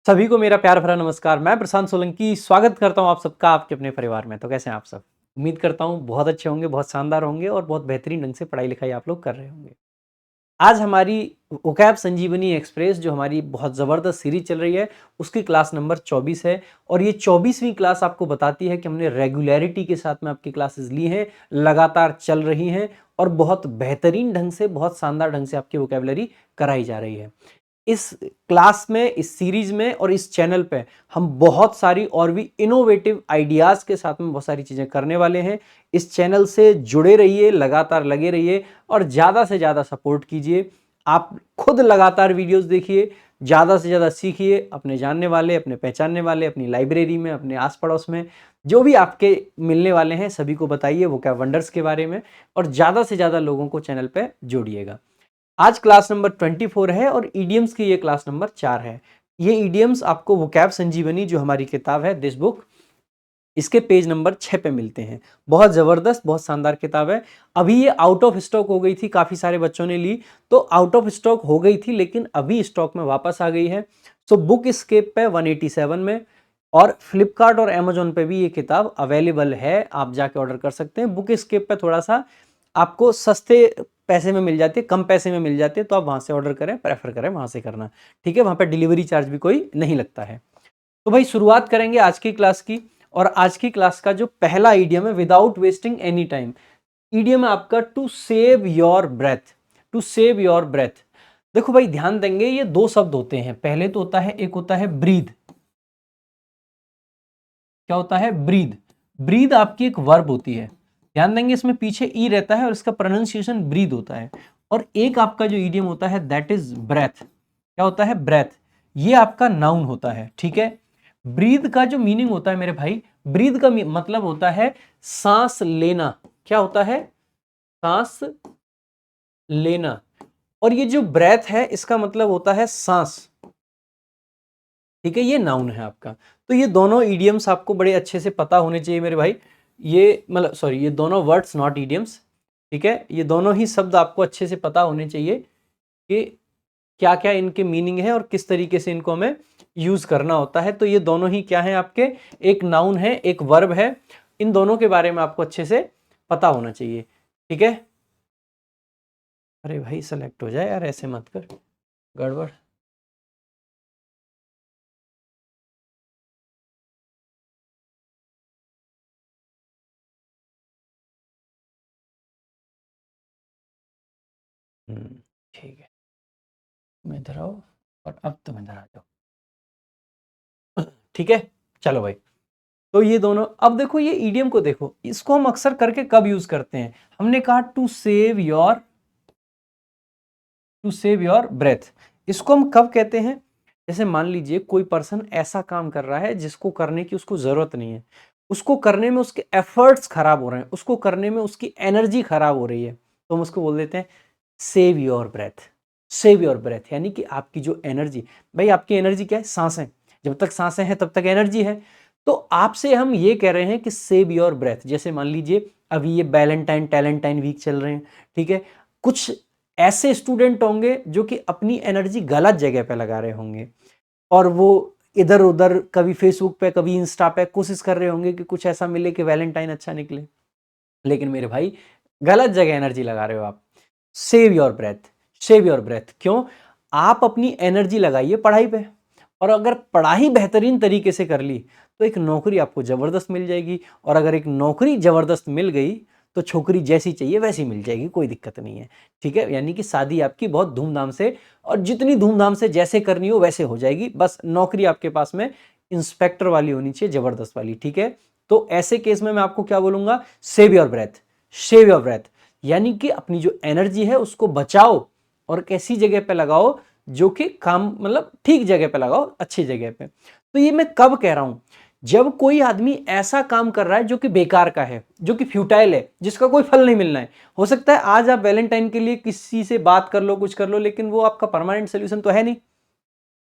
सभी को मेरा प्यार भरा नमस्कार। मैं प्रशांत सोलंकी स्वागत करता हूं आप सबका आपके अपने परिवार में। तो कैसे हैं आप सब? उम्मीद करता हूं बहुत अच्छे होंगे, बहुत शानदार होंगे और बहुत बेहतरीन ढंग से पढ़ाई लिखाई आप लोग कर रहे होंगे। आज हमारी वोकैब संजीवनी एक्सप्रेस जो हमारी बहुत ज़बरदस्त सीरीज चल रही है, उसकी क्लास नंबर 24 है और ये 24वीं क्लास आपको बताती है कि हमने रेगुलरिटी के साथ में आपकी क्लासेस ली हैं, लगातार चल रही हैं और बहुत बेहतरीन ढंग से, बहुत शानदार ढंग से आपकी वोकैबुलरी कराई जा रही है। इस क्लास में, इस सीरीज में और इस चैनल पे हम बहुत सारी और भी इनोवेटिव आइडियाज़ के साथ में बहुत सारी चीज़ें करने वाले हैं। इस चैनल से जुड़े रहिए, लगातार लगे रहिए और ज़्यादा से ज़्यादा सपोर्ट कीजिए। आप खुद लगातार वीडियोस देखिए, ज़्यादा से ज़्यादा सीखिए, अपने जानने वाले, अपने पहचानने वाले, अपनी लाइब्रेरी में, अपने आस पड़ोस में जो भी आपके मिलने वाले हैं सभी को बताइए वोकैब वंडर्स के बारे में और ज़्यादा से ज़्यादा लोगों को चैनल पे जोड़िएगा। आज क्लास नंबर 24 है और ईडियम्स की ये क्लास नंबर 4 है। ये ईडियम्स आपको वोकैब संजीवनी जो हमारी किताब है दिस बुक, इसके पेज नंबर 6 पे मिलते हैं। बहुत ज़बरदस्त, बहुत शानदार किताब है। अभी ये आउट ऑफ स्टॉक हो गई थी, काफ़ी सारे बच्चों ने ली तो आउट ऑफ स्टॉक हो गई थी, लेकिन अभी स्टॉक में वापस आ गई है। सो बुक स्केप पे 187 में और फ्लिपकार्ट और अमेजोन पे भी ये किताब अवेलेबल है, आप जाके ऑर्डर कर सकते हैं। बुक स्केप पे थोड़ा सा आपको सस्ते पैसे में मिल जाती है, कम पैसे में मिल जाती है, तो आप वहाँ से ऑर्डर करें, प्रेफर करें वहाँ से करना, ठीक है। वहाँ पे डिलीवरी चार्ज भी कोई नहीं लगता है। तो भाई शुरुआत करेंगे आज की क्लास की और आज की क्लास का जो पहला ईडियम है without wasting any time, idiom है आपका to save your breath. To save your breath, देखो भाई ध्यान देंगे ये दो शब्द होते हैं। पहले तो होता है, एक होता है ब्रीद। क्या होता है? ब्रीद। ब्रीद आपकी एक वर्ब होती है, ध्यान देंगे इसमें पीछे ई रहता है और इसका प्रोनाउंसिएशन ब्रीद होता है। और एक आपका जो ईडियम होता है दैट इज ब्रेथ। क्या होता है? ब्रेथ। ये आपका नाउन होता है, ठीक है। ब्रीद का जो मीनिंग होता है मेरे भाई, ब्रीद का मतलब होता है सांस लेना। क्या होता है? सांस लेना। और ये जो ब्रेथ है इसका मतलब होता है सांस, ठीक है। ये नाउन है आपका। तो ये दोनों ईडियम्स आपको बड़े अच्छे से पता होने चाहिए मेरे भाई। ये मतलब सॉरी, ये दोनों वर्ड्स नॉट ईडियम्स, ठीक है। ये दोनों ही शब्द आपको अच्छे से पता होने चाहिए कि क्या क्या इनके मीनिंग है और किस तरीके से इनको हमें यूज करना होता है। तो ये दोनों ही क्या है आपके, एक नाउन है, एक वर्ब है। इन दोनों के बारे में आपको अच्छे से पता होना चाहिए, ठीक है। अरे भाई सेलेक्ट हो जाए यार, ऐसे मत कर, गड़बड़। ठीक है, तुम इधर आओ और अब तुम इधर आ जाओ, ठीक है। चलो भाई, तो ये दोनों, अब देखो ये ईडियम को देखो, इसको हम अक्सर करके कब यूज करते हैं? हमने कहा टू सेव योर ब्रेथ। इसको हम कब कहते हैं? जैसे मान लीजिए कोई पर्सन ऐसा काम कर रहा है जिसको करने की उसको जरूरत नहीं है, उसको करने में उसके एफर्ट्स खराब हो रहे हैं, उसको करने में उसकी एनर्जी खराब हो रही है, तो हम उसको बोल देते हैं save your breath. Save your breath यानी कि आपकी जो एनर्जी, भाई आपकी एनर्जी क्या है? सांसें। जब तक सांसें हैं तब तक एनर्जी है। तो आपसे हम ये कह रहे हैं कि सेव योर ब्रेथ। जैसे मान लीजिए अभी ये वैलेंटाइन टैलेंटाइन वीक चल रहे हैं, ठीक है। कुछ ऐसे स्टूडेंट होंगे जो कि अपनी एनर्जी गलत जगह पे लगा रहे होंगे और वो इधर उधर कभी फेसबुक पे कभी इंस्टा पे कोशिश कर रहे होंगे कि कुछ ऐसा मिले कि वैलेंटाइन अच्छा निकले, लेकिन मेरे भाई गलत जगह एनर्जी लगा रहे हो आप। Save your breath. Save your breath क्यों? आप अपनी एनर्जी लगाइए पढ़ाई पे, और अगर पढ़ाई बेहतरीन तरीके से कर ली तो एक नौकरी आपको जबरदस्त मिल जाएगी। और अगर एक नौकरी जबरदस्त मिल गई तो छोकरी जैसी चाहिए वैसी मिल जाएगी, कोई दिक्कत नहीं है, ठीक है। यानी कि शादी आपकी बहुत धूमधाम से, और जितनी धूमधाम से जैसे करनी हो वैसे हो जाएगी। बस नौकरी आपके पास में इंस्पेक्टर वाली होनी चाहिए, जबरदस्त वाली, ठीक है। तो ऐसे केस में मैं आपको क्या बोलूंगा? Save your breath. Save your breath यानी कि अपनी जो एनर्जी है उसको बचाओ और कैसी जगह पे लगाओ, जो कि काम मतलब ठीक जगह पे लगाओ, अच्छी जगह पे। तो ये मैं कब कह रहा हूं? जब कोई आदमी ऐसा काम कर रहा है जो कि बेकार का है, जो कि फ्यूटाइल है, जिसका कोई फल नहीं मिलना है। हो सकता है आज आप वैलेंटाइन के लिए किसी से बात कर लो, कुछ कर लो, लेकिन वो आपका परमानेंट सोल्यूशन तो है नहीं।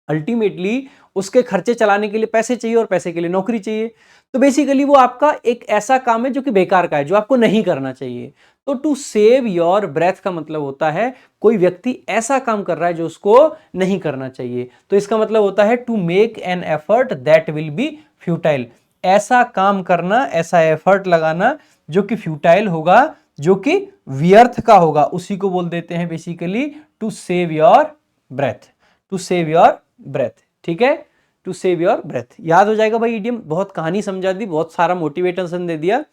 अल्टीमेटली उसके खर्चे चलाने के लिए पैसे चाहिए और पैसे के लिए नौकरी चाहिए। तो बेसिकली वो आपका एक ऐसा काम है जो कि बेकार का है, जो आपको नहीं करना चाहिए। तो टू सेव योर ब्रेथ का मतलब होता है कोई व्यक्ति ऐसा काम कर रहा है जो उसको नहीं करना चाहिए। तो इसका मतलब होता है to make an effort that will be futile. ऐसा काम करना, ऐसा एफर्ट लगाना जो कि फ्यूटाइल होगा, जो कि व्यर्थ का होगा, उसी को बोल देते हैं basically to save your breath. To save your breath, ठीक है, टू सेव योर ब्रेथ। याद हो जाएगा भाई इडियम, बहुत कहानी समझा दी, बहुत सारा मोटिवेशन दे दिया,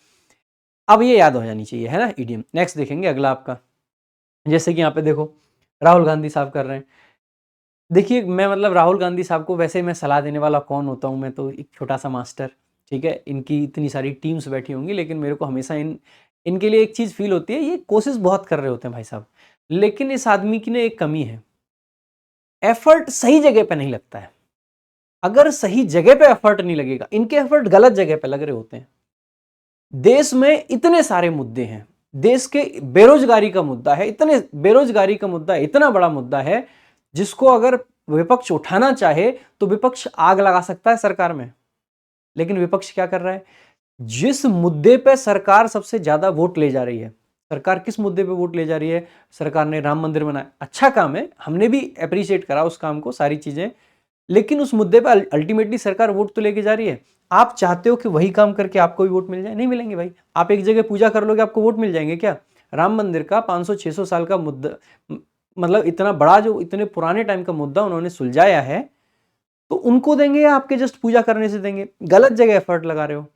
अब ये याद हो जानी चाहिए, है ना इडियम। नेक्स्ट देखेंगे अगला आपका, जैसे कि यहाँ पे देखो राहुल गांधी साहब कर रहे हैं। देखिए मैं मतलब राहुल गांधी साहब को वैसे मैं सलाह देने वाला कौन होता हूँ, मैं तो एक छोटा सा मास्टर, ठीक है। इनकी इतनी सारी टीम्स बैठी होंगी, लेकिन मेरे को हमेशा इनके लिए एक चीज़ फील होती है, ये कोशिश बहुत कर रहे होते हैं भाई साहब, लेकिन इस आदमी की ना एक कमी है, एफर्ट सही जगह पे नहीं लगता है। अगर सही जगह पे एफर्ट नहीं लगेगा, इनके एफर्ट गलत जगह पे लग रहे होते हैं। देश में इतने सारे मुद्दे हैं, देश के बेरोजगारी का मुद्दा है, इतने बेरोजगारी का मुद्दा इतना बड़ा मुद्दा है जिसको अगर विपक्ष उठाना चाहे तो विपक्ष आग लगा सकता है सरकार में। लेकिन विपक्ष क्या कर रहा है, जिस मुद्दे पे सरकार सबसे ज्यादा वोट ले जा रही है, सरकार किस मुद्दे पे वोट ले जा रही है, सरकार ने राम मंदिर बनाया, अच्छा काम है, हमने भी अप्रिशिएट करा उस काम को, सारी चीजें, लेकिन उस मुद्दे पे अल्टीमेटली सरकार वोट तो लेके जा रही है। आप चाहते हो कि वही काम करके आपको भी वोट मिल जाए? नहीं मिलेंगे भाई। आप एक जगह पूजा कर लोगे आपको वोट मिल जाएंगे क्या? राम मंदिर का 500-600 साल का मुद्दा, मतलब इतना बड़ा, जो इतने पुराने टाइम का मुद्दा उन्होंने सुलझाया है, तो उनको देंगे या आपके जस्ट पूजा करने से देंगे? गलत जगह एफर्ट लगा रहे हो।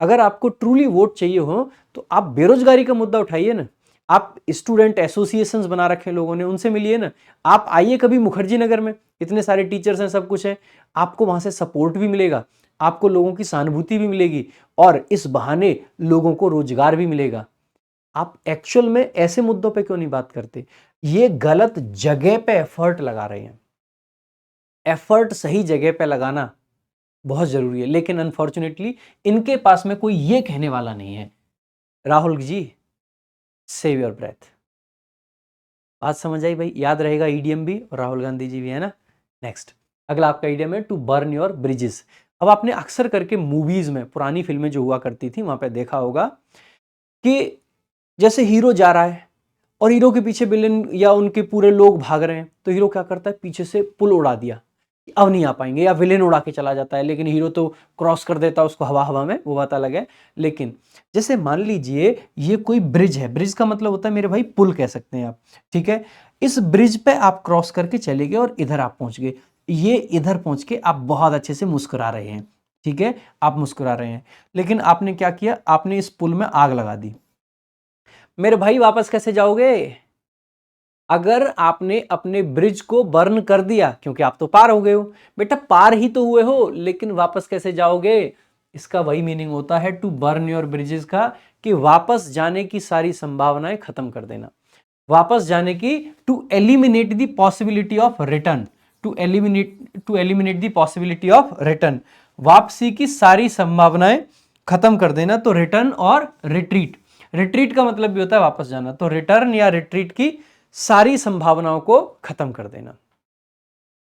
अगर आपको ट्रूली वोट चाहिए हो तो आप बेरोजगारी का मुद्दा उठाइए ना, आप स्टूडेंट एसोसिएशंस बना रखे हैं लोगों ने, उनसे मिलिए ना, आप आइए कभी मुखर्जी नगर में, इतने सारे टीचर्स हैं, सब कुछ है, आपको वहां से सपोर्ट भी मिलेगा, आपको लोगों की सहानुभूति भी मिलेगी, और इस बहाने लोगों को रोजगार भी मिलेगा। आप एक्चुअल में ऐसे मुद्दों पे क्यों नहीं बात करते? ये गलत जगह पे एफर्ट लगा रहे हैं। एफर्ट सही जगह पे लगाना बहुत जरूरी है, लेकिन अनफॉर्चुनेटली इनके पास में कोई ये कहने वाला नहीं है, Rahul ji save your breath. बात समझ आई भाई? याद रहेगा ईडीएम भी और राहुल गांधी जी भी, है ना। नेक्स्ट अगला आपका ईडीएम है टू बर्न योर ब्रिजेस। अब आपने अक्सर करके मूवीज में, पुरानी फिल्में जो हुआ करती थी वहां पे देखा होगा कि जैसे हीरो जा रहा है और हीरो के पीछे विलेन या उनके पूरे लोग भाग रहे हैं, तो हीरो क्या करता है, पीछे से पुल उड़ा दिया, अब नहीं आ पाएंगे, या विलेन उड़ा के चला जाता है, लेकिन हीरो तो क्रॉस कर देता है उसको हवा हवा में, वो बात अलग है। लेकिन जैसे मान लीजिए ये कोई ब्रिज है, ब्रिज का मतलब होता है मेरे भाई पुल कह सकते हैं आप, ठीक है। इस ब्रिज पे आप क्रॉस करके चले गए और इधर आप पहुंच गए, ये इधर पहुंच के आप बहुत अच्छे से मुस्कुरा रहे हैं, ठीक है, आप मुस्कुरा रहे हैं, लेकिन आपने क्या किया, आपने इस पुल में आग लगा दी। मेरे भाई वापस कैसे जाओगे? अगर आपने अपने ब्रिज को बर्न कर दिया, क्योंकि आप तो पार हो गए हो, बेटा पार ही तो हुए हो, लेकिन वापस कैसे जाओगे? इसका वही मीनिंग होता है टू बर्न योर ब्रिजेस का, कि वापस जाने की सारी संभावनाएं खत्म कर देना, वापस जाने की, to eliminate the possibility of return, to eliminate the possibility of return, वापसी की सारी संभावनाएं खत्म कर देना। तो रिटर्न और रिट्रीट, रिट्रीट का मतलब भी होता है वापस जाना, तो रिटर्न या रिट्रीट की सारी संभावनाओं को खत्म कर देना,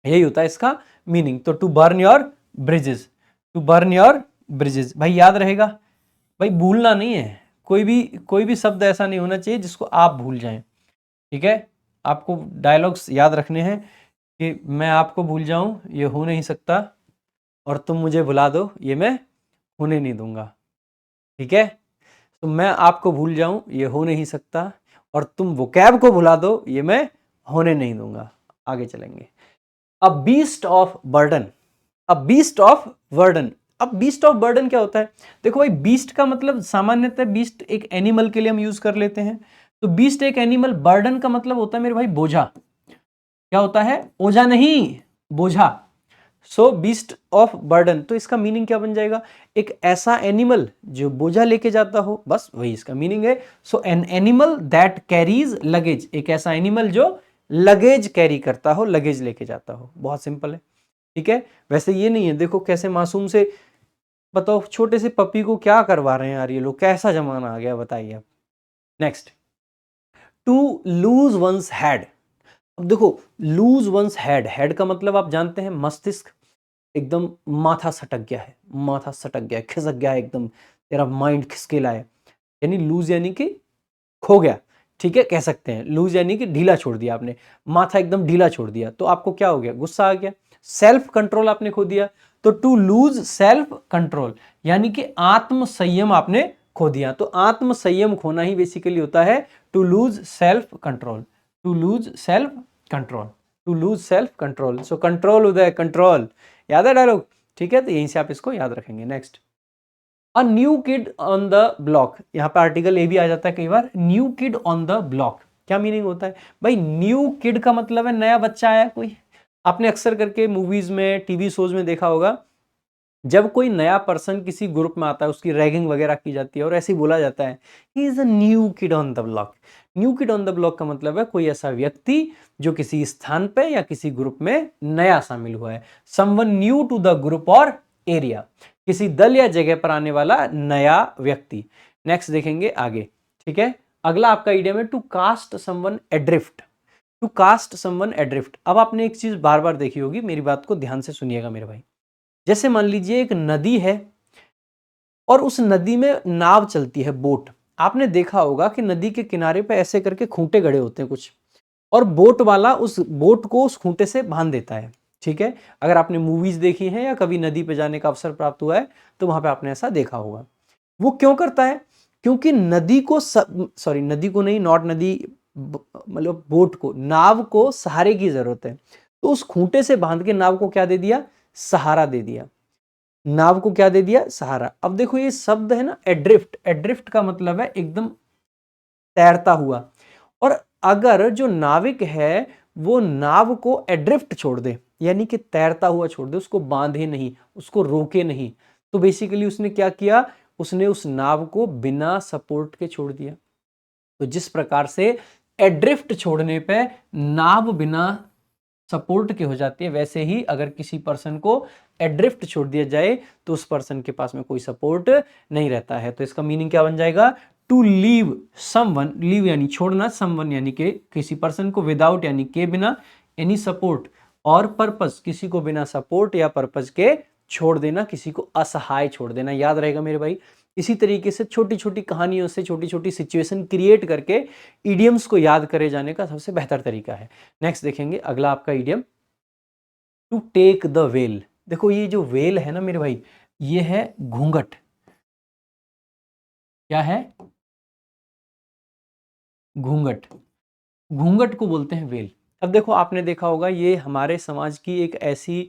यही होता है इसका मीनिंग। तो to burn your bridges, to burn your bridges भाई याद रहेगा भाई, भूलना नहीं है, कोई भी शब्द ऐसा नहीं होना चाहिए जिसको आप भूल जाएं, ठीक है। आपको डायलॉग्स याद रखने हैं कि मैं आपको भूल जाऊं ये हो नहीं सकता, और तुम मुझे भुला दो ये मैं होने नहीं दूंगा, ठीक है। तो मैं आपको भूल जाऊं ये हो नहीं सकता, और तुम वोकैब को भुला दो ये मैं होने नहीं दूंगा। आगे चलेंगे। A beast of burden, a beast of burden. अब बीस्ट ऑफ बर्डन क्या होता है? देखो भाई, बीस्ट का मतलब सामान्यतः बीस्ट एक एनिमल के लिए हम यूज कर लेते हैं, तो बीस्ट एक एनिमल, बर्डन का मतलब होता है मेरे भाई बोझा। क्या होता है? ओझा नहीं, बोझा। सो बीस्ट ऑफ बर्डन, तो इसका मीनिंग क्या बन जाएगा? एक ऐसा एनिमल जो बोझा लेके जाता हो, बस वही इसका मीनिंग है। So an animal that carries luggage, एक ऐसा एनिमल जो लगेज कैरी करता हो, लगेज लेके जाता हो, बहुत सिंपल है, ठीक है। वैसे ये नहीं है, देखो कैसे मासूम से, बताओ छोटे से पपी को क्या करवा रहे हैं यार ये लोग, कैसा जमाना आ गया बताइए आप। Next, to lose one's head. अब देखो, लूज वंस हेड, हेड का मतलब आप जानते हैं मस्तिष्क, एकदम माथा सटक गया है, माथा सटक गया है, खिसक गया है एकदम, तेरा माइंड खिसकेला है, यानी लूज यानी कि खो गया, ठीक है, कह सकते हैं। लूज यानी कि ढीला छोड़ दिया आपने, माथा एकदम ढीला छोड़ दिया, तो आपको क्या हो गया, गुस्सा आ गया, सेल्फ कंट्रोल आपने खो दिया। तो टू लूज सेल्फ कंट्रोल यानी कि आत्म संयम आपने खो दिया। तो आत्म संयम खोना ही बेसिकली होता है to lose self control, to lose self control, to lose self control. सो कंट्रोल उदय, कंट्रोल, याद है डायलॉग, ठीक है, तो यहीं से आप इसको याद रखेंगे। Next, a new kid on the block, यहाँ पे आर्टिकल ए भी आ जाता है कई बार, new kid on the block क्या मीनिंग होता है भाई? न्यू किड का मतलब है नया बच्चा आया कोई। आपने अक्सर करके मूवीज में, टीवी शोज में देखा होगा, जब कोई नया पर्सन किसी ग्रुप में आता है, उसकी रैगिंग वगैरह की जाती है और ऐसे ही बोला जाता है he is a new kid on the block. New kid on the block का मतलब है कोई ऐसा व्यक्ति जो किसी स्थान पे या किसी ग्रुप में नया शामिल हुआ है, someone new to the group और एरिया, किसी दल या जगह पर आने वाला नया व्यक्ति। नेक्स्ट देखेंगे आगे, ठीक है। अगला आपका इडियम है to cast someone adrift, to cast someone adrift. अब आपने एक चीज बार बार देखी होगी, मेरी बात को ध्यान से सुनिएगा मेरे भाई। जैसे मान लीजिए एक नदी है और उस नदी में नाव चलती है, बोट। आपने देखा होगा कि नदी के किनारे पे ऐसे करके खूंटे गड़े होते हैं कुछ, और बोट वाला उस बोट को उस खूंटे से बांध देता है, ठीक है। अगर आपने मूवीज देखी हैं या कभी नदी पे जाने का अवसर प्राप्त हुआ है तो वहां पे आपने ऐसा देखा होगा। वो क्यों करता है? क्योंकि नदी को सॉरी नदी को नहीं, नॉट नदी, मतलब बोट को, नाव को सहारे की जरूरत है। तो उस खूंटे से बांध के नाव को क्या दे दिया? सहारा दे दिया। नाव को क्या दे दिया? सहारा। अब देखो ये शब्द है ना एड्रिफ्ट, एड्रिफ्ट का मतलब है एकदम तैरता हुआ। और अगर जो नाविक है वो नाव को एड्रिफ्ट छोड़ दे, यानी कि तैरता हुआ छोड़ दे, उसको बांधे नहीं, उसको रोके नहीं, तो बेसिकली उसने क्या किया? उसने उस नाव को बिना सपोर्ट के छोड़ दिया। तो जिस प्रकार से एड्रिफ्ट छोड़ने पे नाव बिना सपोर्ट के हो जाती है, वैसे ही अगर किसी पर्सन को एड्रिफ्ट छोड़ दिया जाए तो उस पर्सन के पास में कोई सपोर्ट नहीं रहता है। तो इसका मीनिंग क्या बन जाएगा? टू लीव समवन, लीव यानी छोड़ना, समवन यानी कि किसी पर्सन को, विदाउट यानी के बिना, एनी सपोर्ट, और पर्पस किसी को बिना सपोर्ट या पर्पस के छोड़ देना, किसी को असहाय छोड़ देना। याद रहेगा मेरे भाई। इसी तरीके से छोटी छोटी कहानियों से छोटी छोटी सिचुएशन क्रिएट करके इडियम्स को याद करे जाने का सबसे बेहतर तरीका है। नेक्स्ट देखेंगे अगला आपका idiom, to take the veil. देखो ये जो वेल है ना मेरे भाई, ये है घूंघट। क्या है? घूंघट। घूंघट को बोलते हैं वेल। अब देखो आपने देखा होगा ये हमारे समाज की एक ऐसी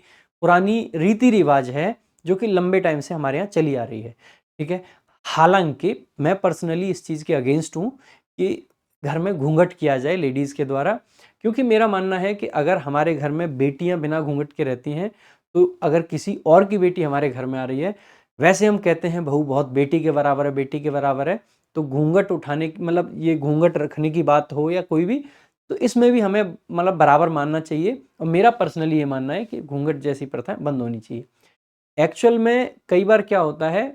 पुरानी रीति रिवाज है जो कि लंबे टाइम से हमारे यहाँ चली आ रही है, ठीक है। हालांकि मैं पर्सनली इस चीज़ के अगेंस्ट हूँ कि घर में घूंघट किया जाए लेडीज़ के द्वारा, क्योंकि मेरा मानना है कि अगर हमारे घर में बेटियां बिना घूंघट के रहती हैं, तो अगर किसी और की बेटी हमारे घर में आ रही है, वैसे हम कहते हैं बहू बहुत बेटी के बराबर है, बेटी के बराबर है, तो घूंघट उठाने की, मतलब ये घूंघट रखने की बात हो या कोई भी, तो इसमें भी हमें मतलब बराबर मानना चाहिए। और मेरा पर्सनली ये मानना है कि घूंघट जैसी प्रथा बंद होनी चाहिए। एक्चुअल में कई बार क्या होता है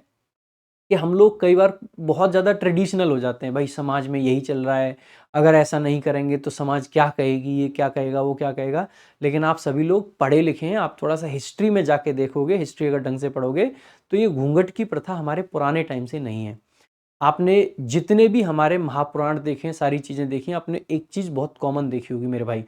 कि हम लोग कई बार बहुत ज़्यादा ट्रेडिशनल हो जाते हैं, भाई समाज में यही चल रहा है, अगर ऐसा नहीं करेंगे तो समाज क्या कहेगी, ये क्या कहेगा, वो क्या कहेगा। लेकिन आप सभी लोग पढ़े लिखे हैं, आप थोड़ा सा हिस्ट्री में जाके देखोगे, हिस्ट्री अगर ढंग से पढ़ोगे तो ये घूंघट की प्रथा हमारे पुराने टाइम से नहीं है। आपने जितने भी हमारे महापुराण देखे हैं, सारी चीज़ें देखी हैं, आपने एक चीज़ बहुत कॉमन देखी होगी मेरे भाई।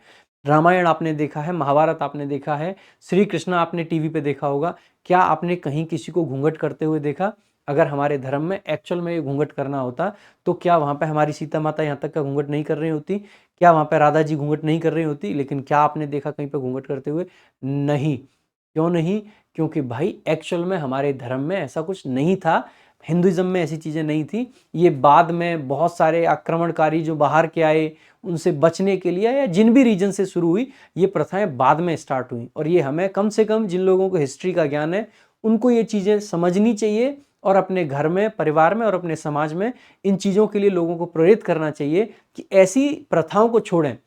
रामायण आपने देखा है, महाभारत आपने देखा है, श्री कृष्ण आपने टीवी पे देखा होगा। क्या आपने कहीं किसी को घूंघट करते हुए देखा? अगर हमारे धर्म में एक्चुअल में ये घूंघट करना होता तो क्या वहाँ पे हमारी सीता माता यहाँ तक का घूंघट नहीं कर रही होती? क्या वहाँ पे राधा जी घूंघट नहीं कर रही होती? लेकिन क्या आपने देखा कहीं पे घूंघट करते हुए? नहीं। क्यों नहीं? क्योंकि भाई एक्चुअल में हमारे धर्म में ऐसा कुछ नहीं था, हिंदुइज्म में ऐसी चीज़ें नहीं थी। ये बाद में बहुत सारे आक्रमणकारी जो बाहर के आए, उनसे बचने के लिए या जिन भी रीजन से शुरू हुई, ये प्रथाएं बाद में स्टार्ट हुई। और ये हमें कम से कम जिन लोगों को हिस्ट्री का ज्ञान है उनको ये चीज़ें समझनी चाहिए, और अपने घर में, परिवार में और अपने समाज में इन चीज़ों के लिए लोगों को प्रेरित करना चाहिए कि ऐसी प्रथाओं को छोड़ें।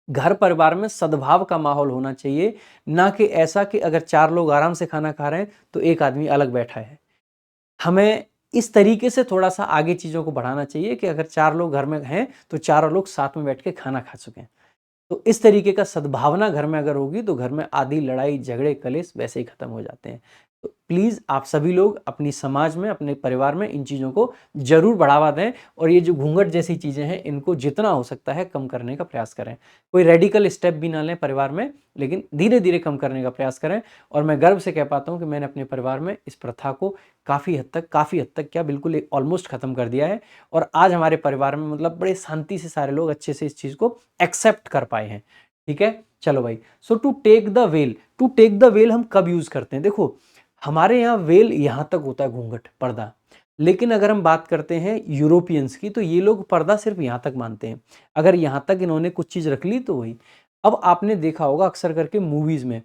घर परिवार में सद्भाव का माहौल होना चाहिए, ना कि ऐसा कि अगर 4 लोग आराम से खाना खा रहे हैं तो एक आदमी अलग बैठा है। हमें इस तरीके से थोड़ा-सा आगे चीज़ों को बढ़ाना चाहिए कि अगर 4 लोग घर में हैं, तो चारों लोग साथ में बैठ के खाना खा सकें। तो इस तरीके का सद्भावना घर में अगर होगी तो घर में आधी लड़ाई झगड़े कलेश वैसे ही खत्म हो जाते हैं। तो प्लीज़ आप सभी लोग अपनी समाज में, अपने परिवार में इन चीज़ों को ज़रूर बढ़ावा दें और ये जो घूंघट जैसी चीज़ें हैं इनको जितना हो सकता है कम करने का प्रयास करें। कोई रेडिकल स्टेप भी ना लें परिवार में, लेकिन धीरे-धीरे कम करने का प्रयास करें। और मैं गर्व से कह पाता हूँ कि मैंने अपने परिवार में इस प्रथा को काफ़ी हद तक क्या बिल्कुल ऑलमोस्ट ख़त्म कर दिया है। और आज हमारे परिवार में मतलब बड़े शांति से सारे लोग अच्छे से इस चीज़ को एक्सेप्ट कर पाए हैं। ठीक है, चलो भाई। So to take the well, to take the well हम कब यूज करते हैं? देखो हमारे यहाँ वेल यहाँ तक होता है, घूंघट पर्दा। लेकिन अगर हम बात करते हैं यूरोपियंस की, तो ये लोग पर्दा सिर्फ यहाँ तक मानते हैं। अगर यहाँ तक इन्होंने कुछ चीज रख ली तो वही। अब आपने देखा होगा अक्सर करके मूवीज में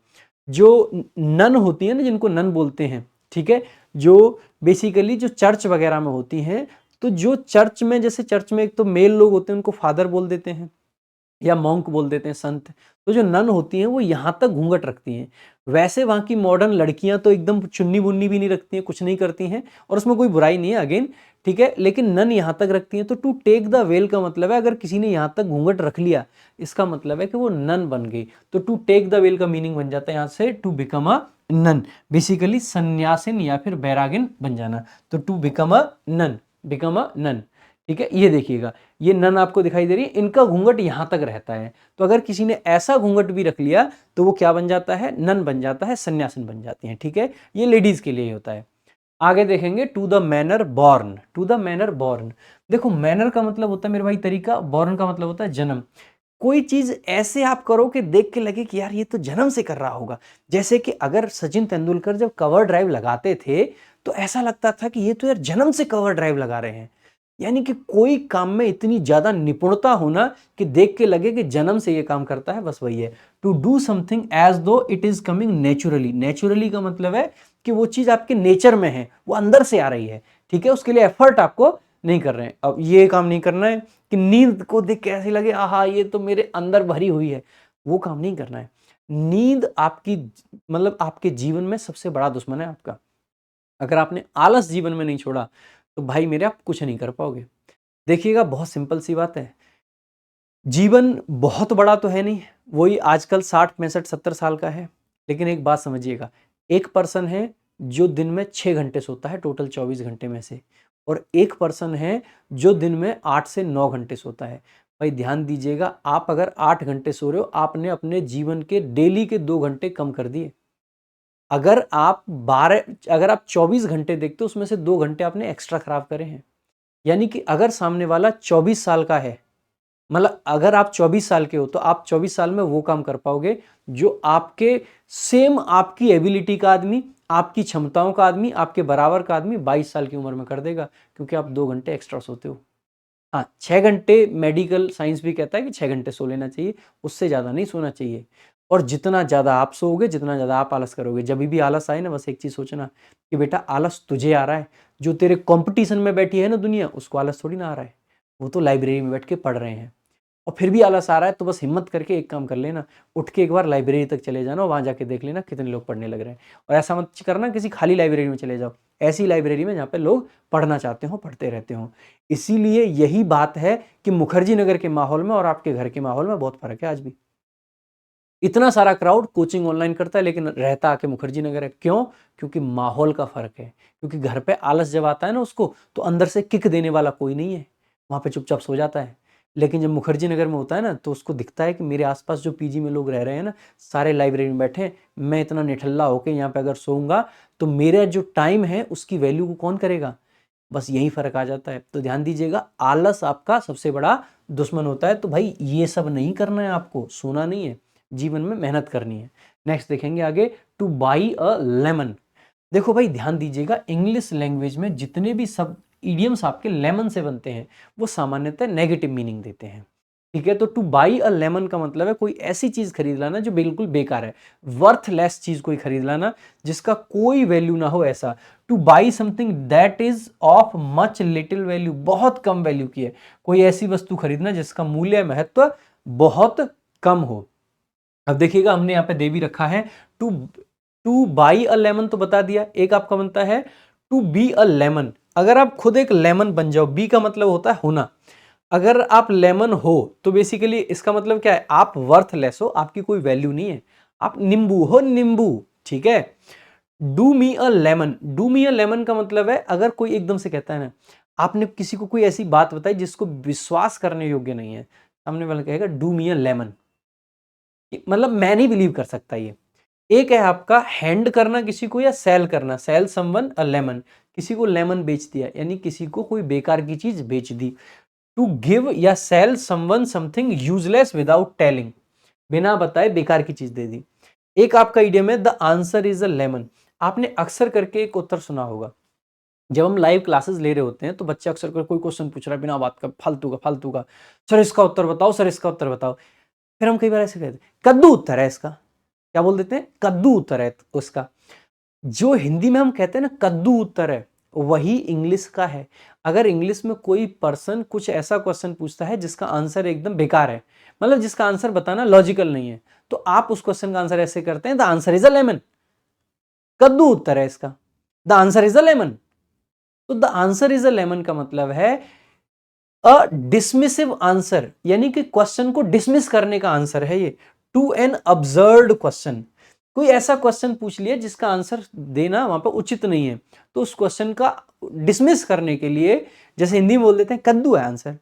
जो नन होती है ना, जिनको नन बोलते हैं, ठीक है, जो बेसिकली जो चर्च वगैरह में होती हैं, तो जो चर्च में, जैसे चर्च में एक तो मेल लोग होते हैं उनको फादर बोल देते हैं या मॉन्क बोल देते हैं, संत। तो जो नन होती हैं वो यहाँ तक घूंघट रखती हैं। वैसे वहाँ की मॉडर्न लड़कियां तो एकदम चुन्नी बुन्नी भी नहीं रखती हैं, कुछ नहीं करती हैं, और उसमें कोई बुराई नहीं है अगेन, ठीक है, लेकिन नन यहाँ तक रखती हैं। तो टू टेक द वेल का मतलब है अगर किसी ने यहाँ तक घूंघट रख लिया, इसका मतलब है कि वो नन बन गई। तो टू टेक द वेल का मीनिंग बन जाता है यहाँ से to become a nun, basically सन्यासिन या फिर बैरागिन बन जाना। तो to become a nun, become a nun, ठीक है। ये देखिएगा, ये नन आपको दिखाई दे रही है, इनका घूंघट यहां तक रहता है। तो अगर किसी ने ऐसा घूंघट भी रख लिया तो वो क्या बन जाता है? नन बन जाता है, सन्यासिन बन जाती हैं, ठीक है। ये लेडीज के लिए होता है। आगे देखेंगे to the manner born, to the manner born. देखो मैनर का मतलब होता है मेरे भाई तरीका, बॉर्न का मतलब होता है जन्म। कोई चीज ऐसे आप करो कि देख के लगे कि यार ये तो जन्म से कर रहा होगा। जैसे कि अगर सचिन तेंदुलकर जब कवर ड्राइव लगाते थे तो ऐसा लगता था कि ये तो यार जन्म से कवर ड्राइव लगा रहे हैं। यानी कि कोई काम में इतनी ज्यादा निपुणता होना कि देख के लगे कि जन्म से ये काम करता है, बस वही है। टू डू समथिंग एज दो it is coming naturally. Naturally का मतलब है कि वो चीज आपके नेचर में है, वो अंदर से आ रही है, ठीक है, उसके लिए एफर्ट आपको नहीं कर रहे हैं। अब ये काम नहीं करना है कि नींद को देख के ऐसे लगे आहा ये तो मेरे अंदर भरी हुई है, वो काम नहीं करना है। नींद आपकी मतलब आपके जीवन में सबसे बड़ा दुश्मन है आपका। अगर आपने आलस जीवन में नहीं छोड़ा तो भाई मेरे आप कुछ नहीं कर पाओगे। देखिएगा बहुत सिंपल सी बात है, जीवन बहुत बड़ा तो है नहीं, वही आजकल 60 65 70 साल का है। लेकिन एक बात समझिएगा, एक पर्सन है जो दिन में 6 घंटे सोता है टोटल 24 घंटे में से, और एक पर्सन है जो दिन में 8 से 9 घंटे सोता है। भाई ध्यान दीजिएगा, आप अगर 8 घंटे सो रहे हो, आपने अपने जीवन के डेली के 2 घंटे कम कर दिए। अगर आप 24 घंटे देखते हो उसमें से 2 घंटे आपने एक्स्ट्रा खराब करे हैं। यानी कि अगर सामने वाला 24 साल का है, मतलब अगर आप 24 साल के हो तो आप 24 साल में वो काम कर पाओगे जो आपके सेम आपकी एबिलिटी का आदमी, आपकी क्षमताओं का आदमी, आपके बराबर का आदमी 22 साल की उम्र में कर देगा, क्योंकि आप 2 घंटे एक्स्ट्रा सोते हो। हाँ, 6 घंटे मेडिकल साइंस भी कहता है कि 6 घंटे सो लेना चाहिए, उससे ज़्यादा नहीं सोना चाहिए। और जितना ज़्यादा आप सोओगे, जितना ज़्यादा आप आलस करोगे, जब भी आलस आए ना, बस एक चीज़ सोचना कि बेटा आलस तुझे आ रहा है, जो तेरे कंपटीशन में बैठी है ना दुनिया, उसको आलस थोड़ी ना आ रहा है, वो तो लाइब्रेरी में बैठ के पढ़ रहे हैं। और फिर भी आलस आ रहा है तो बस हिम्मत करके एक काम कर लेना, उठ के एक बार लाइब्रेरी तक चले जाना, वहाँ जाके देख लेना कितने लोग पढ़ने लग रहे हैं। और ऐसा मत करना किसी खाली लाइब्रेरी में चले जाओ, ऐसी लाइब्रेरी में जहाँ पे लोग पढ़ना चाहते हो, पढ़ते रहते हो। इसीलिए यही बात है कि मुखर्जी नगर के माहौल में और आपके घर के माहौल में बहुत फर्क है। आज भी इतना सारा क्राउड कोचिंग ऑनलाइन करता है लेकिन रहता आके मुखर्जी नगर है। क्यों? क्योंकि माहौल का फर्क है। क्योंकि घर पे आलस जब आता है ना उसको, तो अंदर से किक देने वाला कोई नहीं है, वहां पे चुपचाप सो जाता है। लेकिन जब मुखर्जी नगर में होता है ना, तो उसको दिखता है कि मेरे आसपास जो पीजी में लोग रह रहे हैं ना, सारे लाइब्रेरी में बैठे हैं, मैं इतना निठल्ला होके यहाँ पे अगर सोऊंगा तो मेरा जो टाइम है उसकी वैल्यू को कौन करेगा। बस यही फर्क आ जाता है। तो ध्यान दीजिएगा, आलस आपका सबसे बड़ा दुश्मन होता है। तो भाई ये सब नहीं करना है, आपको सोना नहीं है, जीवन में मेहनत करनी है। नेक्स्ट देखेंगे आगे, टू बाई अ लेमन। देखो भाई ध्यान दीजिएगा, इंग्लिश लैंग्वेज में जितने भी सब इडियम्स आपके लेमन से बनते हैं वो सामान्यतः नेगेटिव मीनिंग देते हैं, ठीक है। तो टू बाई अ लेमन का मतलब है कोई ऐसी चीज खरीद लाना जो बिल्कुल बेकार है, वर्थलेस चीज कोई खरीद लाना जिसका कोई वैल्यू ना हो, ऐसा। Two by something that is of much little value, बहुत कम वैल्यू की है, कोई ऐसी वस्तु खरीदना जिसका मूल्य महत्व बहुत कम हो। अब देखिएगा हमने यहाँ पे दे भी रखा है to to buy a lemon, तो बता दिया। एक आपका बनता है टू बी अ लेमन, अगर आप खुद एक लेमन बन जाओ। बी का मतलब होता है होना, अगर आप लेमन हो तो बेसिकली इसका मतलब क्या है, आप वर्थलेस हो, आपकी कोई वैल्यू नहीं है, आप नींबू हो, नींबू, ठीक है। Do me a lemon, do me a lemon का मतलब है अगर कोई एकदम से कहता है ना, आपने किसी को कोई ऐसी बात बताई जिसको विश्वास करने योग्य नहीं है, सामने वाला कहेगा डू मी अ लेमन, मतलब मैं नहीं बिलीव कर सकता ये। एक है आपका हैंड करना किसी को या सेल करना, सेल समवन अ लेमन, किसी को लेमन बेच दिया, यानी किसी को कोई बेकार की चीज बेच दी। टू गिव या sell someone something useless without telling, बिना बताए बेकार की चीज दे दी। एक आपका इडियम है the answer is a lemon. आपने अक्सर करके एक उत्तर सुना होगा, जब हम लाइव क्लासेस ले रहे होते हैं तो बच्चे अक्सर कर कोई क्वेश्चन पूछ रहा है बिना बात का, फालतू का, सर इसका उत्तर बताओ, सर इसका उत्तर बताओ। फिर हम कई बार ऐसे कहते हैं कद्दू उत्तर है इसका, क्या बोल देते हैं, कद्दू उत्तर है उसका। जो हिंदी में हम कहते हैं ना कद्दू उत्तर है, वही इंग्लिश का है। अगर इंग्लिश में कोई पर्सन कुछ ऐसा क्वेश्चन पूछता है जिसका आंसर एकदम बेकार है, मतलब जिसका आंसर बताना लॉजिकल नहीं है, तो आप उस क्वेश्चन का आंसर ऐसे करते हैं the answer is a lemon, कद्दू उत्तर है इसका, the answer is a lemon. तो the answer is a lemon का मतलब है अ डिसमिसिव आंसर, यानी कि क्वेश्चन को डिसमिस करने का आंसर है ये, टू एन अब्सर्ड क्वेश्चन। कोई ऐसा क्वेश्चन पूछ लिया जिसका आंसर देना वहां पर उचित नहीं है, तो उस क्वेश्चन का डिसमिस करने के लिए, जैसे हिंदी में बोल देते हैं कद्दू है आंसर,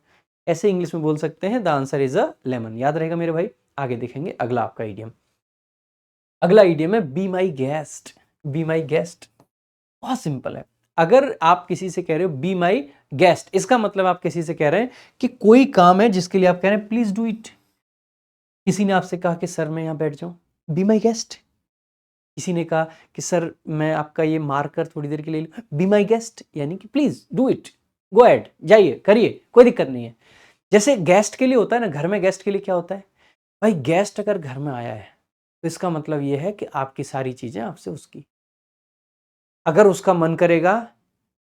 ऐसे इंग्लिश में बोल सकते हैं the answer is a lemon. याद रहेगा मेरे भाई। आगे देखेंगे अगला आपका इडियम। अगला इडियम है B my guest. B my guest बहुत सिंपल है। अगर आप किसी से कह रहे हो बी माई गेस्ट, इसका मतलब आप किसी से कह रहे हैं कि कोई काम है जिसके लिए आप कह रहे हैं प्लीज डू इट। किसी ने आपसे कहा कि सर मैं यहां बैठ जाऊं, बी माई गेस्ट। किसी ने कहा कि सर मैं आपका ये मार्कर थोड़ी देर के लिए लूं, बी माई गेस्ट, यानी कि please do it, go ahead, जाइए करिए, कोई दिक्कत नहीं है। जैसे गेस्ट के लिए होता है ना, घर में गेस्ट के लिए क्या होता है, भाई गेस्ट अगर घर में आया है तो इसका मतलब यह है कि आपकी सारी चीजें आपसे उसकी, अगर उसका मन करेगा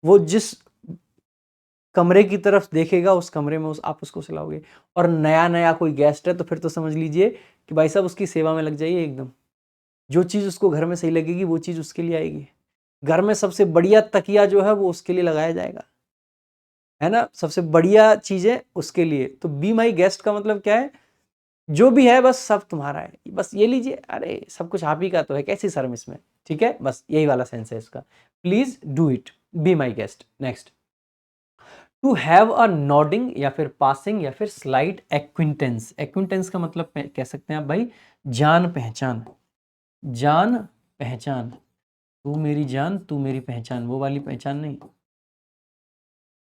वो जिस कमरे की तरफ देखेगा उस कमरे में आप उसको सिलाओगे। और नया नया कोई गेस्ट है तो फिर तो समझ लीजिए कि भाई साहब उसकी सेवा में लग जाइए एकदम। जो चीज़ उसको घर में सही लगेगी वो चीज़ उसके लिए आएगी। घर में सबसे बढ़िया तकिया जो है वो उसके लिए लगाया जाएगा, है ना, सबसे बढ़िया चीज़ें उसके लिए। तो बी माई गेस्ट का मतलब क्या है, जो भी है बस सब तुम्हारा है, बस ये लीजिए, अरे सब कुछ आप ही का तो है, कैसी शर्म इसमें, ठीक है, बस यही वाला सेंस है इसका, please do it, be my guest. Next, to have a nodding या फिर पासिंग या फिर स्लाइट एक्विंटेंस। एक्विंटेंस का मतलब कह सकते हैं आप भाई जान पहचान, जान पहचान, तू मेरी जान तू मेरी पहचान, वो वाली पहचान नहीं,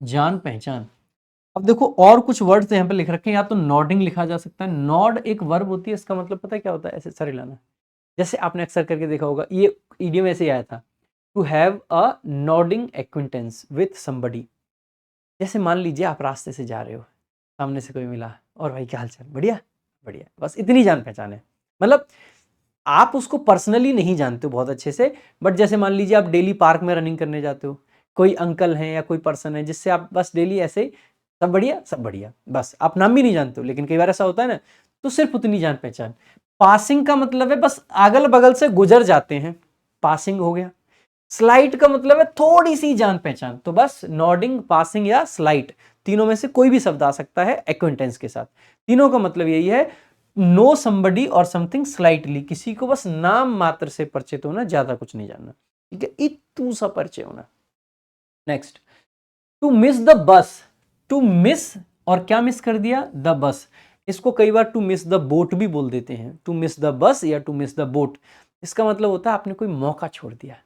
जान पहचान। अब देखो और कुछ वर्ड्स यहाँ पे लिख रखे हैं, या तो नॉडिंग लिखा जा सकता है, नॉड एक वर्ब होती है, इसका मतलब पता है क्या होता है, ऐसे सर हिलाना। जैसे आपने अक्सर करके देखा होगा, ये इडियम ऐसे ही आया था, to have a nodding acquaintance with somebody. जैसे मान लीजिए आप रास्ते से जा रहे हो, सामने से कोई मिला, और भाई क्या हाल चाल, बढ़िया, बढ़िया, बस इतनी जान पहचान है। मतलब आप उसको पर्सनली नहीं जानते हो बहुत अच्छे से, बट जैसे मान लीजिए आप डेली पार्क में रनिंग करने जाते हो, कोई अंकल हैं या कोई पर्सन है जिससे आप बस डेली ऐसे ही सब बढ़िया सब बढ़िया, बस आप नाम भी नहीं जानते हो, लेकिन कई बार ऐसा होता है ना, तो सिर्फ उतनी जान पहचान। पासिंग का मतलब है बस अगल बगल से गुजर जाते हैं, पासिंग हो गया। स्लाइट का मतलब है थोड़ी सी जान पहचान, तो बस नॉडिंग, पासिंग या स्लाइट, तीनों में से कोई भी शब्द आ सकता है एक्विंटेंस के साथ। तीनों का मतलब यही है, नो समबडी और समथिंग स्लाइटली, किसी को बस नाम मात्र से परिचित होना, ज्यादा कुछ नहीं जानना, ठीक है, इतू सा परिचय होना। Next, to miss the bus. To miss, और क्या मिस कर दिया, द बस। इसको कई बार टू मिस द बोट भी बोल देते हैं, टू मिस द बस या टू मिस द बोट। इसका मतलब होता है आपने कोई मौका छोड़ दिया,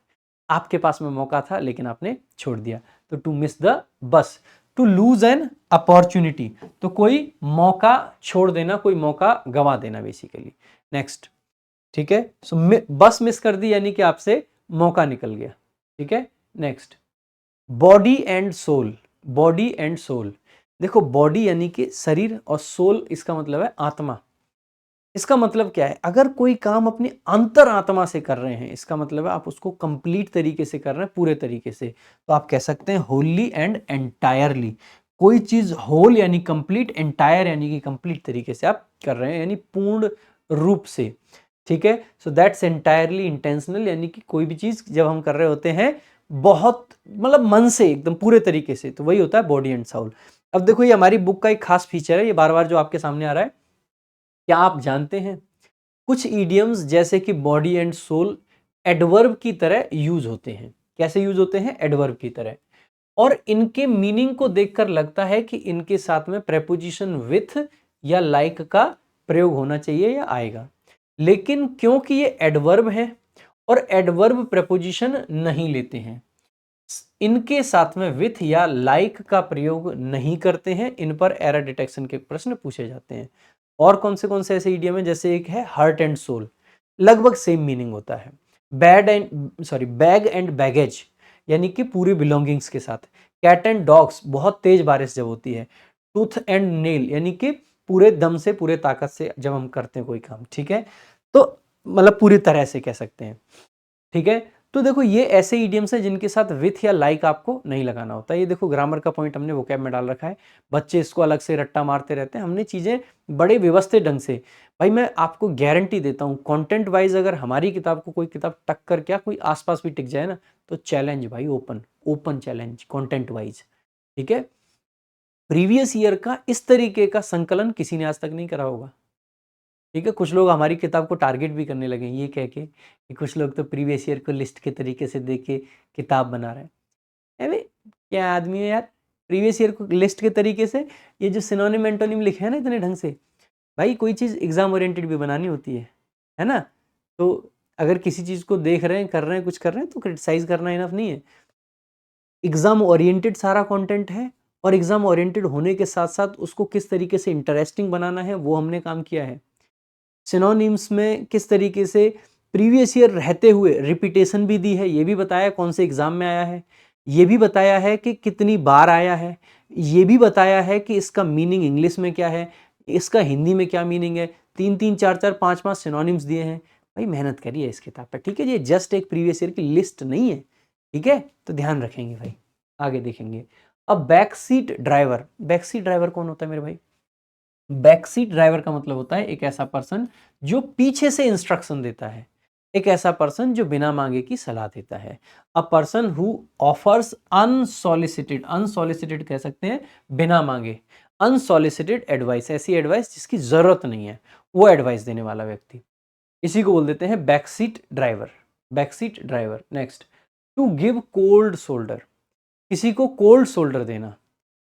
आपके पास में मौका था लेकिन आपने छोड़ दिया, तो to miss the bus. To lose an opportunity, तो कोई मौका छोड़ देना, कोई मौका गंवा देना बेसिकली। नेक्स्ट, ठीक है, सो बस मिस कर दी यानी कि आपसे मौका निकल गया, ठीक है। Next, body and soul. Body and soul, देखो बॉडी यानी कि शरीर, और सोल इसका मतलब है आत्मा। इसका मतलब क्या है, अगर कोई काम अपनी अंतर आत्मा से कर रहे हैं, इसका मतलब है आप उसको कंप्लीट तरीके से कर रहे हैं, पूरे तरीके से, तो आप कह सकते हैं होली एंड एंटायरली। कोई चीज होल यानी कंप्लीट, एंटायर यानी कि कंप्लीट तरीके से आप कर रहे हैं, यानी पूर्ण रूप से, ठीक है। सो दैट्स एंटायरली इंटेंशनल, यानी कि कोई भी चीज जब हम कर रहे होते हैं बहुत मतलब मन से एकदम पूरे तरीके से, तो वही होता है बॉडी एंड सोल। अब देखो ये हमारी बुक का एक खास फीचर है, ये बार बार जो आपके सामने आ रहा है। क्या आप जानते हैं कुछ ईडियम्स जैसे कि बॉडी एंड सोल एडवर्ब की तरह यूज होते हैं। कैसे यूज होते हैं? एडवर्ब की तरह। और इनके मीनिंग को देखकर लगता है कि इनके साथ में प्रेपोजिशन विथ या लाइक का प्रयोग होना चाहिए या आएगा, लेकिन क्योंकि ये एडवर्ब है और एडवर्ब प्रेपोजिशन नहीं लेते हैं, इनके साथ में विथ या लाइक का प्रयोग नहीं करते हैं, इन पर एरर डिटेक्शन के प्रश्न पूछे जाते हैं। और कौन से ऐसे इडियम है? जैसे एक है हार्ट एंड सोल, लगभग सेम मीनिंग होता है। बैग एंड बैगेज यानी कि पूरी बिलोंगिंग्स के साथ। कैट एंड डॉग्स, बहुत तेज बारिश जब होती है। टूथ एंड नेल यानी कि पूरे दम से, पूरे ताकत से जब हम करते हैं कोई काम, ठीक है, तो मतलब पूरी तरह से कह सकते हैं, ठीक है। तो देखो ये ऐसे इडियम्स हैं जिनके साथ विथ या लाइक आपको नहीं लगाना होता। ये देखो ग्रामर का पॉइंट हमने वोकैब में डाल रखा है, बच्चे इसको अलग से रट्टा मारते रहते हैं, हमने चीज़ें बड़े व्यवस्थित ढंग से, भाई मैं आपको गारंटी देता हूँ कंटेंट वाइज अगर हमारी किताब को कोई किताब टक्कर क्या कोई आसपास भी टिक जाए ना, तो चैलेंज भाई, open open challenge content wise, ठीक है। प्रीवियस ईयर का इस तरीके का संकलन किसी ने आज तक नहीं करा होगा, ठीक है। कुछ लोग हमारी किताब को टारगेट भी करने लगे ये कह के कि कुछ लोग तो प्रीवियस ईयर को लिस्ट के तरीके से देख के किताब बना रहे हैं। अरे क्या आदमी है यार, प्रीवियस ईयर को लिस्ट के तरीके से, ये जो सिनोनिम एंटोनिम लिखे हैं ना इतने ढंग से, भाई कोई चीज़ एग्जाम ओरिएंटेड भी बनानी होती है ना। तो अगर किसी चीज़ को देख रहे हैं, कर रहे हैं, कुछ कर रहे हैं, तो क्रिटिसाइज करना इनफ नहीं है। एग्जाम ओरिएंटेड सारा कंटेंट है, और एग्जाम ओरिएंटेड होने के साथ साथ उसको किस तरीके से इंटरेस्टिंग बनाना है वो हमने काम किया है। सिनोनिम्स में किस तरीके से प्रीवियस ईयर रहते हुए रिपीटेशन भी दी है, ये भी बताया कौन से एग्जाम में आया है, ये भी बताया है कि कितनी बार आया है, ये भी बताया है कि इसका मीनिंग इंग्लिश में क्या है, इसका हिंदी में क्या मीनिंग है। 3-3, 4-4, 5-5 सिनोनिम्स दिए हैं। भाई मेहनत करिए इस किताब पर, ठीक है। ये जस्ट एक प्रीवियस ईयर की लिस्ट नहीं है, ठीक है, तो ध्यान रखेंगे भाई। आगे देखेंगे। अब back seat driver, back seat driver कौन होता है मेरे भाई? बैक सीट ड्राइवर का मतलब होता है एक ऐसा पर्सन जो पीछे से इंस्ट्रक्शन देता है, एक ऐसा पर्सन जो बिना मांगे की सलाह देता है। A person who offers unsolicited, unsolicited कह सकते हैं बिना मांगे, अनसॉलिसिटेड एडवाइस, ऐसी एडवाइस जिसकी जरूरत नहीं है, वो एडवाइस देने वाला व्यक्ति, इसी को बोल देते हैं back seat driver. Back seat driver. Next, to give cold shoulder, किसी को कोल्ड शोल्डर देना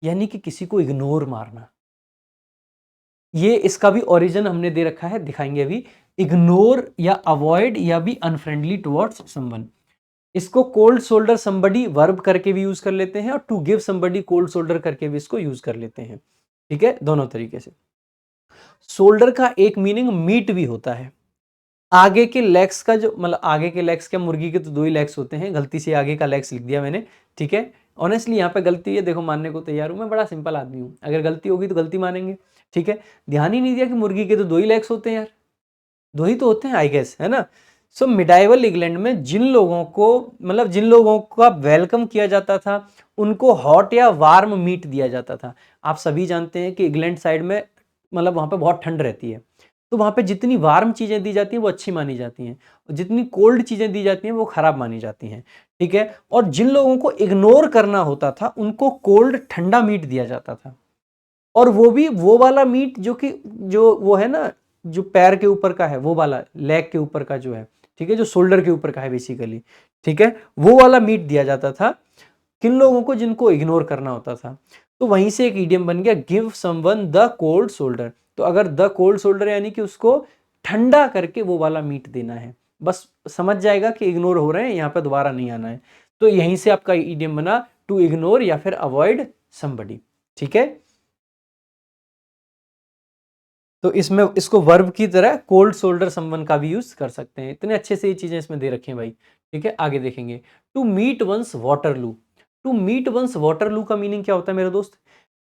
यानी कि किसी को इग्नोर मारना। ये इसका भी ओरिजिन हमने दे रखा है, दिखाएंगे अभी। इग्नोर या अवॉइड या भी अनफ्रेंडली टुवर्ड्स समवन, इसको कोल्ड शोल्डर समबडी वर्ब करके भी यूज कर लेते हैं, और to give somebody cold shoulder करके भी इसको यूज कर लेते हैं, ठीक है, दोनों तरीके से। शोल्डर का एक मीनिंग मीट भी होता है, आगे के लेग्स का जो, मतलब आगे के लेग्स क्या, मुर्गी के तो 2 ही लेग्स होते हैं, गलती से आगे का लेग्स लिख दिया मैंने, ठीक है। ऑनेस्टली यहाँ पे गलती है, देखो मानने को तैयार हूँ, मैं बड़ा सिंपल आदमी हूँ, अगर गलती होगी तो गलती मानेंगे, ठीक है। ध्यान ही नहीं दिया कि मुर्गी के तो 2 ही लेग्स होते हैं यार, 2 ही तो होते हैं आई गेस, है ना। सो मिडाइवल इंग्लैंड में जिन लोगों को, मतलब जिन लोगों का वेलकम किया जाता था, उनको हॉट या वार्म मीट दिया जाता था। आप सभी जानते हैं कि इंग्लैंड साइड में, मतलब वहाँ पे बहुत ठंड रहती है, तो वहाँ पे जितनी वार्म चीज़ें दी जाती हैं वो अच्छी मानी जाती हैं, और जितनी कोल्ड चीज़ें दी जाती हैं वो खराब मानी जाती हैं, ठीक है। और जिन लोगों को इग्नोर करना होता था उनको कोल्ड ठंडा मीट दिया जाता था, और वो भी वो वाला मीट जो कि, जो वो है ना, जो पैर के ऊपर का है, वो वाला लेग के ऊपर का जो है, ठीक है, जो शोल्डर के ऊपर का है बेसिकली, ठीक है, वो वाला मीट दिया जाता था किन लोगों को, जिनको इग्नोर करना होता था। तो वहीं से एक इडियम बन गया, give someone the cold shoulder. तो अगर द कोल्ड शोल्डर यानी कि उसको ठंडा करके वो वाला मीट देना है, बस समझ जाएगा कि इग्नोर हो रहे हैं, यहाँ पे दोबारा नहीं आना है। तो यहीं से आपका इडियम बना टू इग्नोर या फिर अवॉइड समबडी, ठीक है। तो इसमें इसको वर्ब की तरह कोल्ड शोल्डर समवन का भी यूज कर सकते हैं। इतने अच्छे से ये चीजें इसमें दे रखी हैं भाई, ठीक है। आगे देखेंगे, to meet one's Waterloo. To meet one's Waterloo का मीनिंग क्या होता है मेरे दोस्त?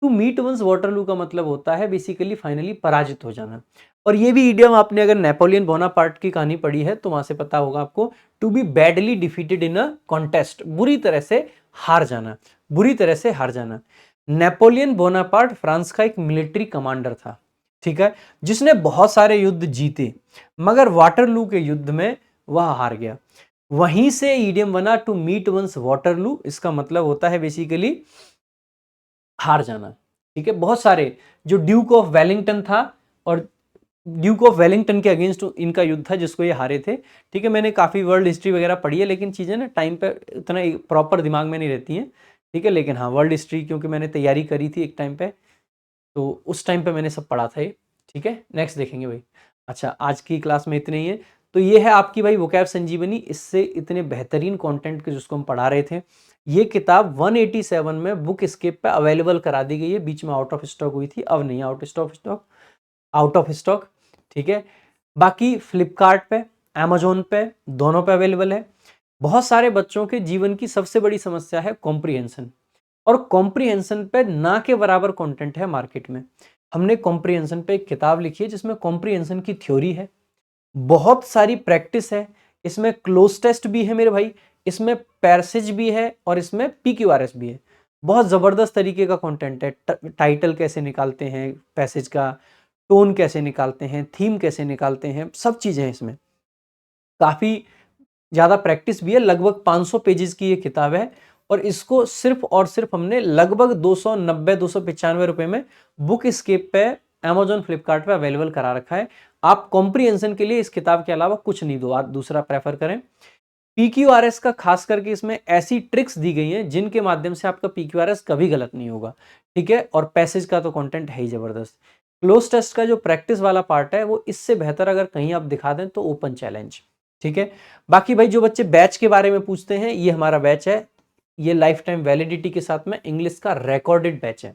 टू मीट वंस वाटरलू का मतलब होता है बेसिकली फाइनली पराजित हो जाना। और ये भी इडियम आपने अगर नेपोलियन बोनापार्ट की कहानी पढ़ी है तो वहां से पता होगा आपको, to be badly defeated in a contest, बुरी तरह से हार जाना, बुरी तरह से हार जाना। नेपोलियन बोनापार्ट फ्रांस का एक मिलिट्री कमांडर था, ठीक है, जिसने बहुत सारे युद्ध जीते, मगर वाटरलू के युद्ध में वह हार गया। वहीं से इडियम बना टू मीट वंस वाटरलू, इसका मतलब होता है बेसिकली हार जाना, ठीक है, बहुत सारे, जो ड्यूक ऑफ वेलिंगटन था और ड्यूक ऑफ वेलिंगटन के अगेंस्ट इनका युद्ध था जिसको ये हारे थे। ठीक है, मैंने काफ़ी वर्ल्ड हिस्ट्री वगैरह पढ़ी है, लेकिन चीज़ें ना टाइम पे उतना प्रॉपर दिमाग में नहीं रहती हैं। ठीक है, लेकिन हाँ, वर्ल्ड हिस्ट्री क्योंकि मैंने तैयारी करी थी एक टाइम पे, तो उस टाइम पे मैंने सब पढ़ा था ये। ठीक है, नेक्स्ट देखेंगे भाई। अच्छा, आज की क्लास में इतने ही है। तो ये है आपकी भाई वोकैब संजीवनी, इससे इतने बेहतरीन कंटेंट के जिसको हम पढ़ा रहे थे। ये किताब 187 में बुक स्केप पे अवेलेबल करा दी गई है, बीच में आउट ऑफ स्टॉक हुई थी, अब नहीं आउट ऑफ स्टॉक। ठीक है, बाकी फ्लिपकार्ट पे, अमेजोन पे, दोनों पे अवेलेबल है। बहुत सारे बच्चों के जीवन की सबसे बड़ी समस्या है कॉम्प्रिहेंशन, और कॉम्प्रिहेंशन पे ना के बराबर कंटेंट है मार्केट में। हमने कॉम्प्रिहेंशन पे एक किताब लिखी है जिसमें कॉम्प्रिहेंशन की थ्योरी है, बहुत सारी प्रैक्टिस है, इसमें क्लोज टेस्ट भी है मेरे भाई, इसमें पैसेज भी है और इसमें PQRS भी है। बहुत ज़बरदस्त तरीके का कंटेंट है। टाइटल कैसे निकालते हैं पैसेज का, टोन कैसे निकालते हैं, थीम कैसे निकालते हैं, सब चीज़ें हैं इसमें। काफ़ी ज़्यादा प्रैक्टिस भी है, लगभग 500 पेजेस की ये किताब है, और इसको सिर्फ और सिर्फ हमने लगभग 290-295 रुपए में बुक स्केप पे, अमेजोन, फ्लिपकार्ट पे अवेलेबल करा रखा है। आप कॉम्प्रिहेंशन के लिए इस किताब के अलावा कुछ नहीं दो, आप दूसरा प्रेफर करें। PQRS का खास करके इसमें ऐसी ट्रिक्स दी गई हैं जिनके माध्यम से आपका PQRS कभी गलत नहीं होगा। ठीक है, और पैसेज का तो कंटेंट है ही जबरदस्त। क्लोज टेस्ट का जो प्रैक्टिस वाला पार्ट है वो इससे बेहतर अगर कहीं आप दिखा दें तो ओपन चैलेंज। ठीक है, बाकी भाई जो बच्चे बैच के बारे में पूछते हैं, ये हमारा बैच है, ये लाइफ टाइम वैलिडिटी के साथ में इंग्लिश का रिकॉर्डेड बैच है।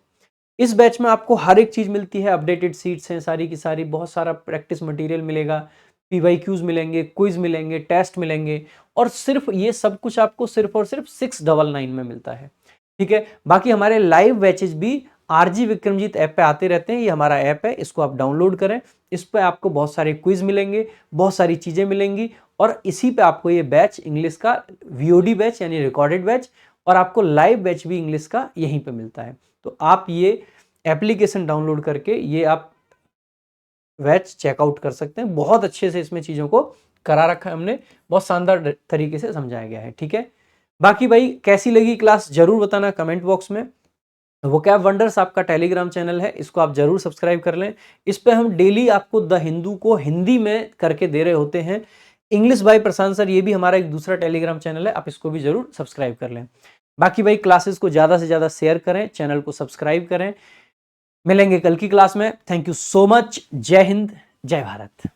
इस बैच में आपको हर एक चीज मिलती है, अपडेटेड सीट्स हैं सारी की सारी, बहुत सारा प्रैक्टिस मटेरियल मिलेगा, PYQs मिलेंगे, क्विज मिलेंगे, टेस्ट मिलेंगे, और सिर्फ ये सब कुछ आपको सिर्फ और सिर्फ 699 में मिलता है। ठीक है, बाकी हमारे लाइव बैचेज भी RG विक्रमजीत ऐप पे आते रहते हैं, ये हमारा ऐप है, इसको आप डाउनलोड करें। इस पे आपको बहुत सारे क्विज मिलेंगे, बहुत सारी चीजें मिलेंगी, और इसी पे आपको ये बैच इंग्लिश का VOD बैच यानी रिकॉर्डेड बैच, और आपको लाइव बैच भी इंग्लिश का यहीं पे मिलता है। तो आप ये एप्लीकेशन डाउनलोड करके ये आप बैच चेकआउट कर सकते हैं। बहुत अच्छे से इसमें चीज़ों को करा रखा है हमने, बहुत शानदार तरीके से समझाया गया है। ठीक है, बाकी भाई कैसी लगी क्लास जरूर बताना कमेंट बॉक्स में। वोकैब वंडर्स आपका टेलीग्राम चैनल है, इसको आप जरूर सब्सक्राइब कर लें। इस पे हम डेली आपको द हिंदू को हिंदी में करके दे रहे होते हैं। इंग्लिश बाय प्रशांत सर, ये भी हमारा एक दूसरा टेलीग्राम चैनल है, आप इसको भी जरूर सब्सक्राइब कर लें। बाकी भाई क्लासेस को ज़्यादा से ज़्यादा शेयर करें, चैनल को सब्सक्राइब करें। मिलेंगे कल की क्लास में। Thank you so much. जय हिंद, जय भारत।